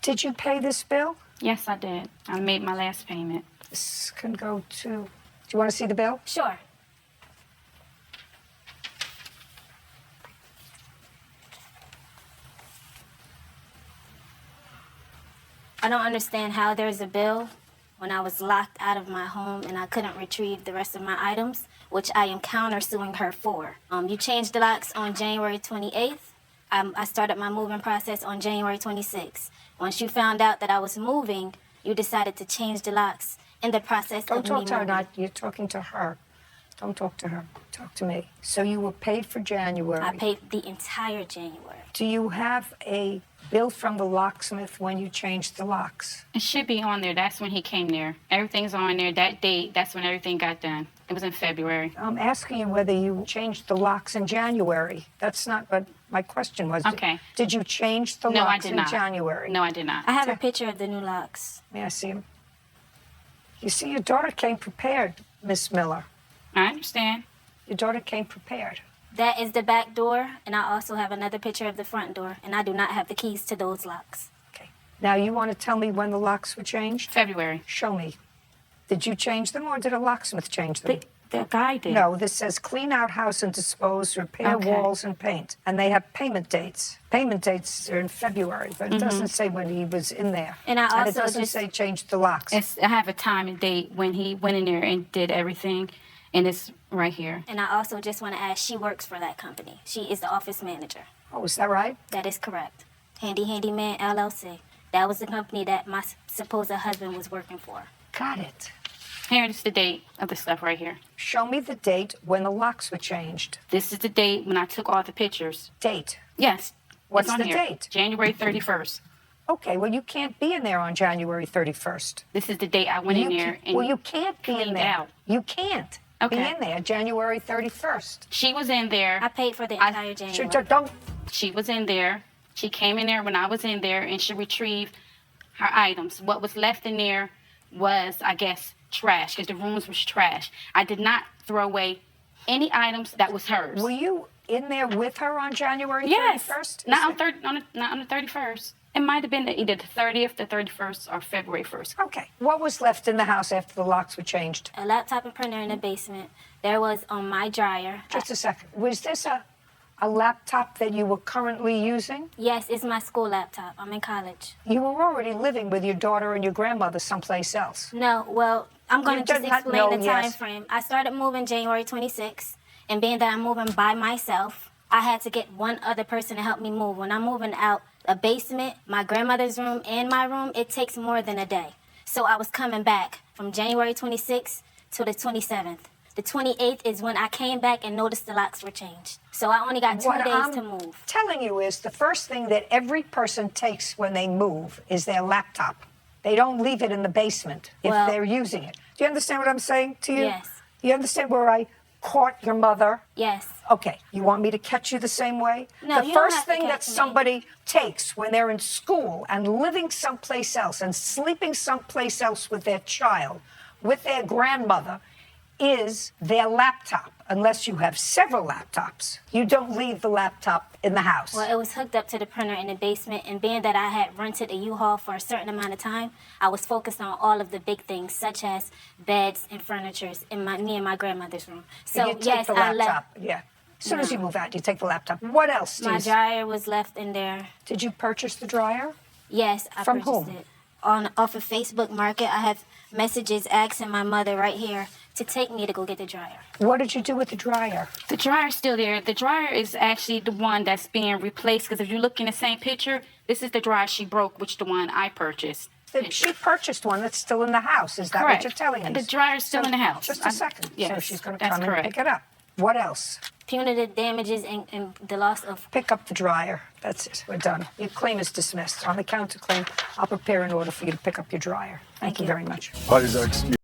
Did you pay this bill? Yes, I did. I made my last payment. This can go to... Do you want to see the bill? Sure. I don't understand how there's a bill when I was locked out of my home and I couldn't retrieve the rest of my items, which I am countersuing her for. You changed the locks on January 28th. I started my moving process on January 26th. Once you found out that I was moving, you decided to change the locks in the process Don't of talk me to her. moving. You're talking to her. Don't talk to her. Talk to me. So you were paid for January. I paid the entire January. Do you have a bill from the locksmith when you changed the locks? It should be on there. That's when he came there. Everything's on there. That date, that's when everything got done. It was in February. I'm asking you whether you changed the locks in January. That's not what my question was. Okay. Did you change the No, I locks did in not. January? No, I did not. I have a picture of the new locks. May I see them? You see, your daughter came prepared, Miss Miller. I understand. Your daughter came prepared. That is the back door, and I also have another picture of the front door, and I do not have the keys to those locks. Okay. Now, you want to tell me when the locks were changed? February. Show me. Did you change them or did a locksmith change them? The guy did. No, this says clean out house and dispose, repair Okay. walls and paint. And they have payment dates. Payment dates are in February, but it doesn't say when he was in there. And I it also doesn't just- say change the locks. I have a time and date when he went in there and did everything, and it's right here. And I also just want to add, she works for that company. She is the office manager. Oh, is that right? That is correct. Handyman LLC. That was the company that my supposed husband was working for. Got it. Here is the date of the stuff right here. Show me the date when the locks were changed. This is the date when I took all the pictures. Date. Yes. What's it's on the here. date? January 31st. Okay, well, you can't be in there on January 31st. This is the date I went in there and Well, you can't be in cleaned there. out. You can't be Okay. in there January 31st. She was in there. I paid for the entire January. Don't. She was in there. She came in there when I was in there, and she retrieved her items. What was left in there was, I guess, trash, because the rooms was trash. I did not throw away any items that was hers. Were you in there with her on January 31st? Yes. Not on the 31st. It might have been either the 30th, the 31st, or February 1st. Okay. What was left in the house after the locks were changed? A laptop and printer in the basement. There was on my dryer. Just a second. Was this a laptop that you were currently using? Yes, it's my school laptop. I'm in college. You were already living with your daughter and your grandmother someplace else. No, well, I'm going You to just did not explain know, the time yes. frame. I started moving January 26th, and being that I'm moving by myself, I had to get one other person to help me move. When I'm moving out a basement, my grandmother's room, and my room, it takes more than a day. So I was coming back from January 26th to the 27th. The 28th is when I came back and noticed the locks were changed. So I only got 2 What days I'm to move. telling you is the first thing that every person takes when they move is their laptop. They don't leave it in the basement if Well- they're using it. Do you understand what I'm saying to you? Yes. You understand where I caught your mother? Yes. Okay, you want me to catch you the same way? No, the you don't first have to thing that catch me. somebody takes when they're in school and living someplace else and sleeping someplace else with their child, with their grandmother, is their laptop. Unless you have several laptops, you don't leave the laptop in the house. Well, it was hooked up to the printer in the basement, and being that I had rented a U-Haul for a certain amount of time, I was focused on all of the big things, such as beds and furnitures in me and my grandmother's room. So, you take yes, the I laptop. left. Yeah. As soon as you move out, you take the laptop. What else? My dryer was left in there. Did you purchase the dryer? Yes, I From purchased whom? it. Off of Facebook Market. I have messages asking my mother right here to take me to go get the dryer. What did you do with the dryer? The dryer's still there. The dryer is actually the one that's being replaced, because if you look in the same picture, this is the dryer she broke, which the one I purchased. She purchased one that's still in the house. Is that Correct. what you're telling us? The dryer's still in the house. Just a second. Yes, So she's going to that's come correct. and pick it up. What else? Punitive damages and the loss of... Pick up the dryer. That's it. We're done. Your claim is dismissed. On the counterclaim, I'll prepare an order for you to pick up your dryer. Thank you very much. Parties are excused.